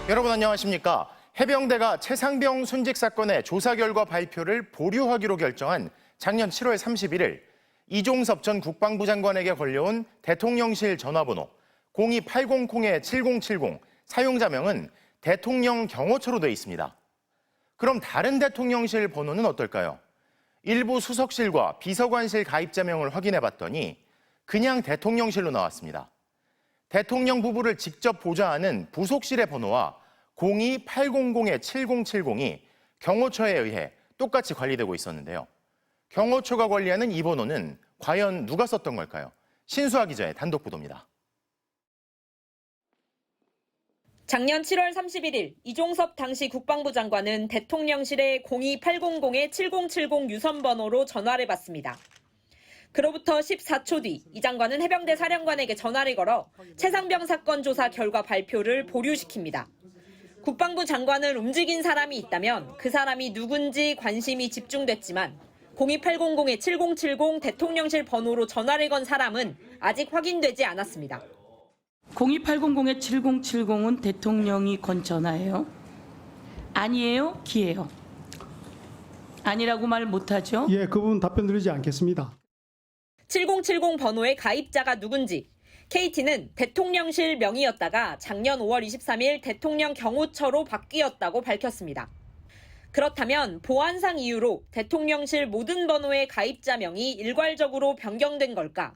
여러분 안녕하십니까? 해병대가 최상병 순직 사건의 조사 결과 발표를 보류하기로 결정한 작년 7월 31일 이종섭 전 국방부 장관에게 걸려온 대통령실 전화번호 02800-7070 사용자명은 대통령 경호처로 되어 있습니다. 그럼 다른 대통령실 번호는 어떨까요? 일부 수석실과 비서관실 가입자명을 확인해봤더니 그냥 대통령실로 나왔습니다. 대통령 부부를 직접 보좌하는 부속실의 번호와 02800-7070이 경호처에 의해 똑같이 관리되고 있었는데요. 경호처가 관리하는 이 번호는 과연 누가 썼던 걸까요? 신수아 기자의 단독 보도입니다. 작년 7월 31일 이종섭 당시 국방부 장관은 대통령실에 02800-7070 유선번호로 전화를 받습니다. 그로부터 14초 뒤 이 장관은 해병대 사령관에게 전화를 걸어 최상병 사건 조사 결과 발표를 보류시킵니다. 국방부 장관을 움직인 사람이 있다면 그 사람이 누군지 관심이 집중됐지만 02800-7070 대통령실 번호로 전화를 건 사람은 아직 확인되지 않았습니다. 02800-7070은 대통령이 건 전화예요? 아니에요? 기예요? 아니라고 말 못하죠? 예, 그 부분 답변 드리지 않겠습니다. 7070 번호의 가입자가 누군지 KT는 대통령실 명의였다가 작년 5월 23일 대통령 경호처로 바뀌었다고 밝혔습니다. 그렇다면 보안상 이유로 대통령실 모든 번호의 가입자명이 일괄적으로 변경된 걸까?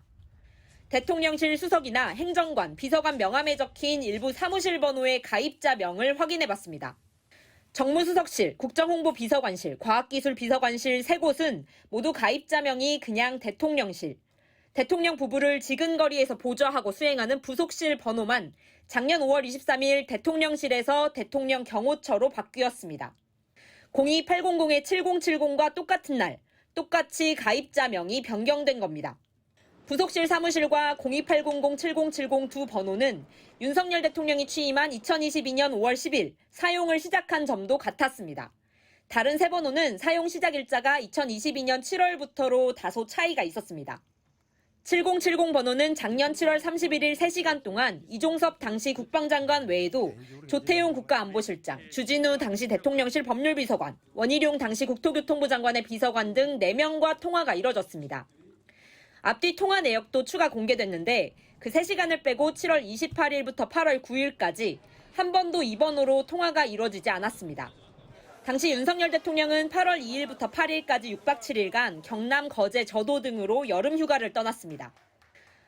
대통령실 수석이나 행정관, 비서관 명함에 적힌 일부 사무실 번호의 가입자명을 확인해봤습니다. 정무수석실, 국정홍보비서관실, 과학기술비서관실 3곳은 모두 가입자명이 그냥 대통령실, 대통령 부부를 지근거리에서 보좌하고 수행하는 부속실 번호만 작년 5월 23일 대통령실에서 대통령 경호처로 바뀌었습니다. 02800-7070과 똑같은 날, 똑같이 가입자명이 변경된 겁니다. 부속실 사무실과 02800-7070 두 번호는 윤석열 대통령이 취임한 2022년 5월 10일 사용을 시작한 점도 같았습니다. 다른 세 번호는 사용 시작 일자가 2022년 7월부터로 다소 차이가 있었습니다. 7070 번호는 작년 7월 31일 3시간 동안 이종섭 당시 국방장관 외에도 조태용 국가안보실장, 주진우 당시 대통령실 법률비서관, 원희룡 당시 국토교통부 장관의 비서관 등 4명과 통화가 이뤄졌습니다. 앞뒤 통화 내역도 추가 공개됐는데 그 3시간을 빼고 7월 28일부터 8월 9일까지 한 번도 이 번호로 통화가 이뤄지지 않았습니다. 당시 윤석열 대통령은 8월 2일부터 8일까지 6박 7일간 경남, 거제, 저도 등으로 여름 휴가를 떠났습니다.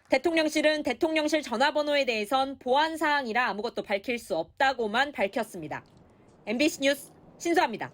대통령실은 대통령실 전화번호에 대해선 보안 사항이라 아무것도 밝힐 수 없다고만 밝혔습니다. MBC 뉴스 신수아입니다.